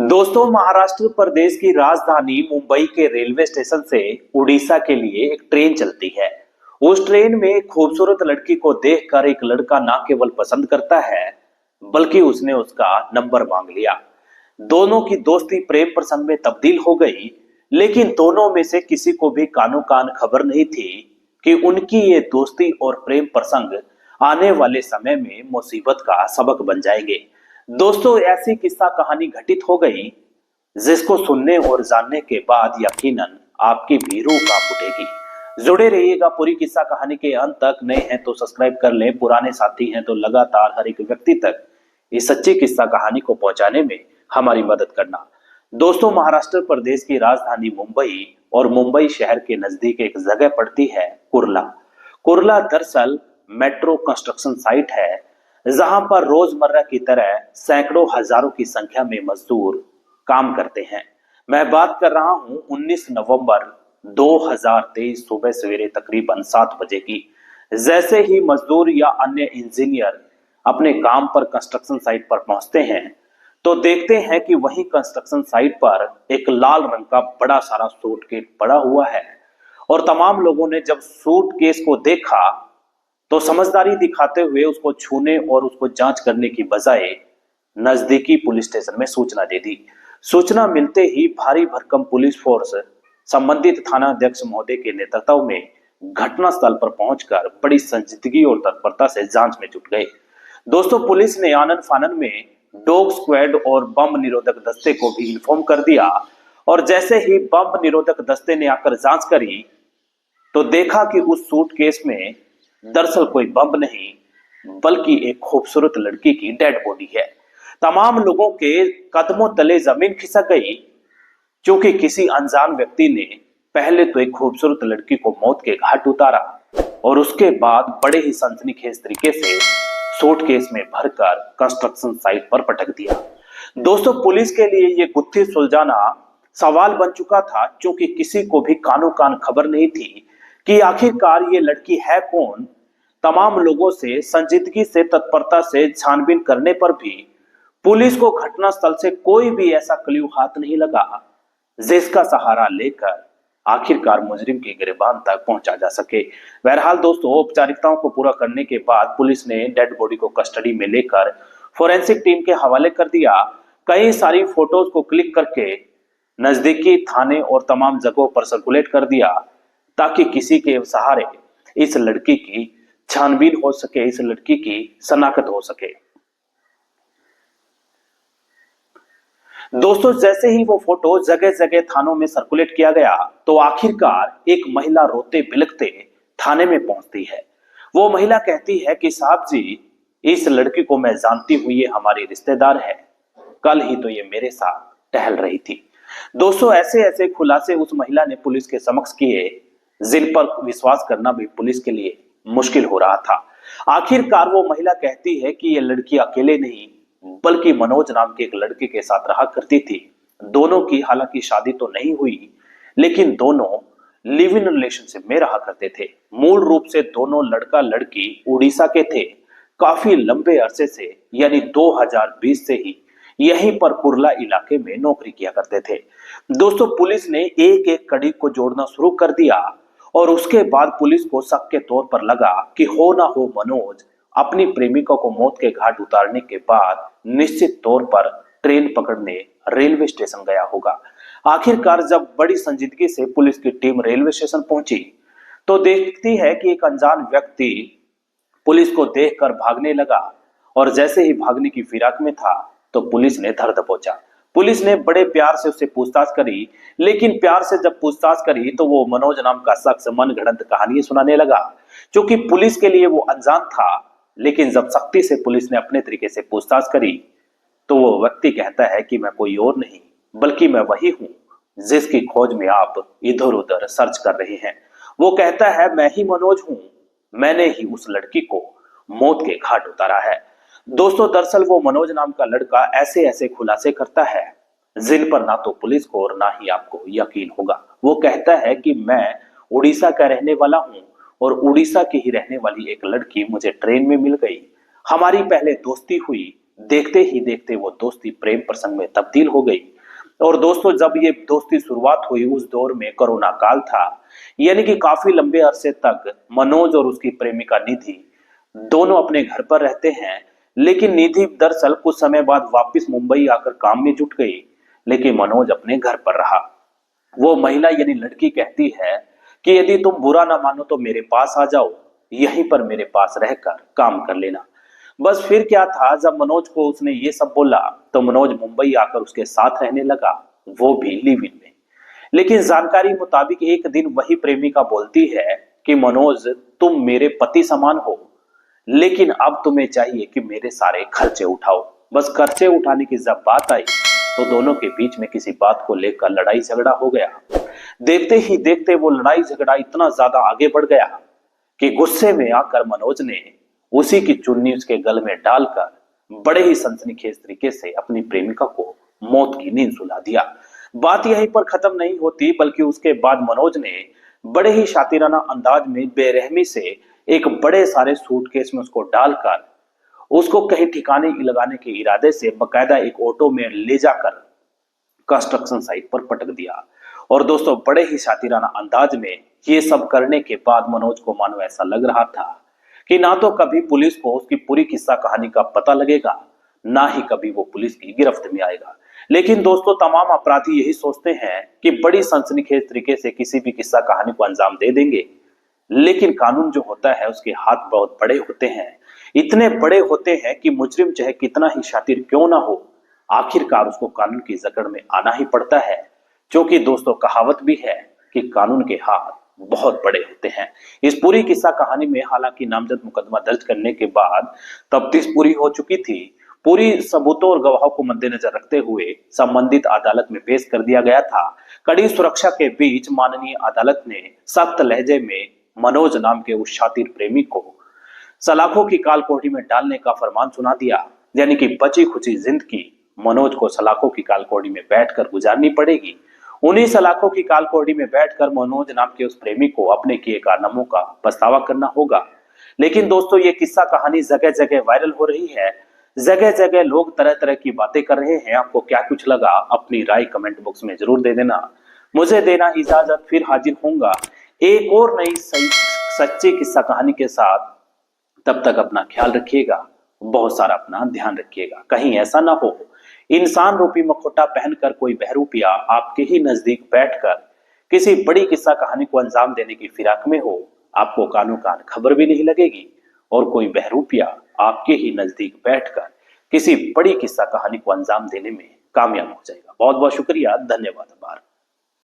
दोस्तों, महाराष्ट्र प्रदेश की राजधानी मुंबई के रेलवे स्टेशन से उड़ीसा के लिए एक ट्रेन चलती है। उस ट्रेन में एक खूबसूरत लड़की को देखकर एक लड़का न केवल पसंद करता है, बल्कि उसने उसका नंबर मांग लिया। दोनों की दोस्ती प्रेम प्रसंग में तब्दील हो गई, लेकिन दोनों में से किसी को भी कानो कान खबर नहीं थी कि उनकी ये दोस्ती और प्रेम प्रसंग आने वाले समय में मुसीबत का सबक बन जाएंगे। दोस्तों, ऐसी किस्सा कहानी घटित हो गई जिसको सुनने और जानने के बाद यकीनन आपकी भी रूह कांप उठेगी। जुड़े रहिएगा पूरी किस्सा कहानी के अंत तक। नए हैं तो सब्सक्राइब कर लें, पुराने साथी हैं तो लगातार हर एक व्यक्ति तक इस सच्ची किस्सा कहानी को पहुंचाने में हमारी मदद करना। दोस्तों, महाराष्ट्र प्रदेश की राजधानी मुंबई और मुंबई शहर के नजदीक एक जगह पड़ती है कुर्ला। कुर्ला दरअसल मेट्रो कंस्ट्रक्शन साइट है, जहां पर रोजमर्रा की तरह सैकड़ों हजारों की संख्या में मजदूर काम करते हैं। मैं बात कर रहा हूं 19 नवंबर 2023 सुबह सवेरे तकरीबन 7 बजे की। जैसे ही मजदूर या अन्य इंजीनियर अपने काम पर कंस्ट्रक्शन साइट पर पहुंचते हैं, तो देखते हैं कि वहीं कंस्ट्रक्शन साइट पर एक लाल रंग का बड़ा सारा सूटकेस पड़ा हुआ है। और तमाम लोगों ने जब सूटकेस को देखा तो समझदारी दिखाते हुए उसको छूने और उसको जांच करने की बजाय नजदीकी पुलिस स्टेशन में सूचना दे दी। सूचना मिलते ही भारी भरकम पुलिस फोर्स संबंधित थाना अध्यक्ष महोदय के नेतृत्व में घटनास्थल पर पहुंचकर बड़ी संजीदगी और तत्परता से जांच में जुट गए। दोस्तों, पुलिस ने आनन फानन में डॉग स्क्वाड और बम निरोधक दस्ते को भी इन्फॉर्म कर दिया। और जैसे ही बम निरोधक दस्ते ने आकर जांच करी तो देखा कि उस सूटकेस में दरअसल कोई बम नहीं, बल्कि एक खूबसूरत लड़की की डेड बॉडी है। तमाम लोगों के कदमों तले जमीन खिसक गई, क्योंकि किसी अनजान व्यक्ति ने पहले तो एक खूबसूरत लड़की को मौत के घाट उतारा और उसके बाद बड़े ही सनसनीखेज तरीके से सूटकेस में भरकर कंस्ट्रक्शन साइट पर पटक दिया। दोस्तों, पुलिस के लिए यह गुत्थी सुलझाना सवाल बन चुका था, क्योंकि किसी को भी कानो कान खबर नहीं थी कि आखिरकार ये लड़की है कौन। तमाम लोगों से संजीदगी से तत्परता से छानबीन करने पर भी पुलिस को घटनास्थल से कोई भी ऐसा क्ल्यू हाथ नहीं लगा जिसका सहारा लेकर आखिरकार मुजरिम की गिरबान तक पहुंचा जा सके। बहरहाल दोस्तों, औपचारिकताओं को पूरा करने के बाद पुलिस ने डेड बॉडी को कस्टडी में लेकर फोरेंसिक टीम के हवाले कर दिया। कई सारी फोटोज को क्लिक करके नजदीकी थाने और तमाम जगहों पर सर्कुलेट कर दिया, ताकि किसी के सहारे इस लड़की की छानबीन हो सके, इस लड़की की शनाख्त हो सके। दोस्तों, जैसे ही वो फोटो जगह जगह थानों में सर्कुलेट किया गया, तो आखिरकार एक महिला रोते बिलखते थाने में पहुंचती है। वो महिला कहती है कि साहब जी, इस लड़की को मैं जानती हूं, ये हमारी रिश्तेदार है, कल ही तो ये मेरे साथ टहल रही थी। दोस्तों, ऐसे ऐसे खुलासे उस महिला ने पुलिस के समक्ष किए, जिन पर विश्वास करना भी पुलिस के लिए मुश्किल हो रहा था। आखिरकार वो महिला कहती है कि ये लड़की अकेले नहीं, बल्कि मनोज नाम के एक लड़के के साथ रहा करती थी। दोनों की हालांकि शादी तो नहीं हुई, लेकिन दोनों लिव इन रिलेशनशिप में रहा करते थे। मूल रूप से दोनों लड़का लड़की उड़ीसा के थे। काफी लंबे अरसे से यानी 2020 से ही यहीं पर कुर्ला इलाके में नौकरी किया करते थे। दोस्तों, पुलिस ने एक एक कड़ी को जोड़ना शुरू कर दिया और उसके बाद पुलिस को शक के तौर पर लगा कि हो ना हो मनोज अपनी प्रेमिका को मौत के घाट उतारने के बाद निश्चित तौर पर ट्रेन पकड़ने रेलवे स्टेशन गया होगा। आखिरकार जब बड़ी संजीदगी से पुलिस की टीम रेलवे स्टेशन पहुंची, तो देखती है कि एक अनजान व्यक्ति पुलिस को देखकर भागने लगा। और जैसे ही भागने की फिराक में था, तो पुलिस ने धर दबोचा। पुलिस ने बड़े प्यार से उससे पूछताछ करी, लेकिन प्यार से जब पूछताछ करी तो वो मनोज नाम का शख्स मन गढ़ंत कहानी सुनाने लगा। क्योंकि पुलिस के लिए वो अनजान था, लेकिन जब सख्ती से पुलिस ने अपने तरीके से पूछताछ करी, तो वो व्यक्ति कहता है कि मैं कोई और नहीं, बल्कि मैं वही हूं जिसकी खोज में आप इधर उधर सर्च कर रहे हैं। वो कहता है, मैं ही मनोज हूं, मैंने ही उस लड़की को मौत के घाट उतारा है। दोस्तों, दरअसल वो मनोज नाम का लड़का ऐसे ऐसे खुलासे करता है जिन पर ना तो पुलिस को और ना ही आपको यकीन होगा। वो कहता है कि मैं उड़ीसा का रहने वाला हूं और उड़ीसा की ही रहने वाली एक लड़की मुझे ट्रेन में मिल गई। हमारी पहले दोस्ती हुई, देखते ही देखते वो दोस्ती प्रेम प्रसंग में तब्दील हो गई और दोस्तों जब ये दोस्ती शुरुआत हुई उस दौर में कोरोना काल था, यानी कि काफी लंबे अरसे तक मनोज और उसकी प्रेमिका निधि दोनों अपने घर पर रहते हैं। लेकिन निधि दरअसल कुछ समय बाद वापस मुंबई आकर काम में जुट गई, लेकिन मनोज अपने घर पर रहा। वो महिला यानी लड़की कहती है कि यदि तुम बुरा ना मानो तो मेरे पास आ जाओ, यहीं पर मेरे पास रहकर काम कर लेना। बस फिर क्या था, जब मनोज को उसने ये सब बोला तो मनोज मुंबई आकर उसके साथ रहने लगा, वो भी लिव इन में। लेकिन जानकारी मुताबिक एक दिन वही प्रेमिका बोलती है कि मनोज, तुम मेरे पति समान हो, लेकिन अब तुम्हें चाहिए कि मेरे सारे खर्चे उठाओ। बस खर्चे उठाने की जब बात आई तो दोनों के बीच में किसी बात को लेकर लड़ाई झगड़ा हो गया। देखते ही देखते वो लड़ाई झगड़ा इतना ज्यादा आगे बढ़ गया कि गुस्से में आकर मनोज ने उसी की चुन्नी उसके गल में डालकर बड़े ही सनसनीखेज तरीके से अपनी प्रेमिका को मौत की नींद सुला दिया। बात यहीं पर खत्म नहीं होती, बल्कि उसके बाद मनोज ने बड़े ही शातिराना अंदाज में बेरहमी से एक बड़े सारे सूटकेस में उसको डालकर उसको कहीं ठिकाने लगाने के इरादे से बकायदा एक ऑटो में ले जाकर कंस्ट्रक्शन साइट पर पटक दिया। और दोस्तों बड़े ही शातिराना अंदाज में ये सब करने के बाद मनोज को मानो ऐसा लग रहा था कि ना तो कभी पुलिस को उसकी पूरी किस्सा कहानी का पता लगेगा, ना ही कभी वो पुलिस की गिरफ्त में आएगा। लेकिन दोस्तों तमाम अपराधी यही सोचते हैं कि बड़ी सनसनीखेज तरीके से किसी भी किस्सा कहानी को अंजाम दे देंगे, लेकिन कानून जो होता है उसके हाथ बहुत बड़े होते हैं। इतने बड़े होते हैं कि मुजरिम चाहे कितना ही शातिर क्यों ना हो, आखिरकार उसको कानून की जकड़ में आना ही पड़ता है। क्योंकि दोस्तों कहावत भी है कि कानून के हाथ बहुत बड़े होते हैं। इस पूरी किस्सा कहानी में हालांकि नामजद मुकदमा दर्ज करने के बाद तफ्तीश पूरी हो चुकी थी। पूरी सबूतों और गवाहों को मद्देनजर रखते हुए संबंधित अदालत में पेश कर दिया गया था। कड़ी सुरक्षा के बीच माननीय अदालत ने सख्त लहजे में मनोज नाम के उस शातिर प्रेमी को सलाखों की काल कोठरी में डालने का फरमान सुना दिया। यानी कि बची खुची जिंदगी मनोज को सलाखों की काल कोठरी में बैठकर गुजारनी पड़ेगी। उन्हीं सलाखों की काल कोठरी में बैठकर मनोज नाम के उस प्रेमी को अपने किए कारनामों का पछतावा करना होगा। लेकिन दोस्तों ये किस्सा कहानी जगह जगह वायरल हो रही है, जगह जगह लोग तरह तरह की बातें कर रहे हैं। आपको क्या कुछ लगा, अपनी राय कमेंट बॉक्स में जरूर दे देना। मुझे देना इजाजत, फिर हाजिर होऊंगा एक और नई सही सच्ची किस्सा कहानी के साथ। तब तक अपना ख्याल रखिएगा, बहुत सारा अपना ध्यान रखिएगा। कहीं ऐसा ना हो इंसान रूपी मखोटा पहनकर कोई बहरूपिया आपके ही नजदीक बैठकर किसी बड़ी किस्सा कहानी को अंजाम देने की फिराक में हो, आपको कानो कान खबर भी नहीं लगेगी और कोई बहरूपिया आपके ही नजदीक बैठकर किसी बड़ी किस्सा कहानी को अंजाम देने में कामयाब हो जाएगा। बहुत बहुत शुक्रिया, धन्यवाद। आभार।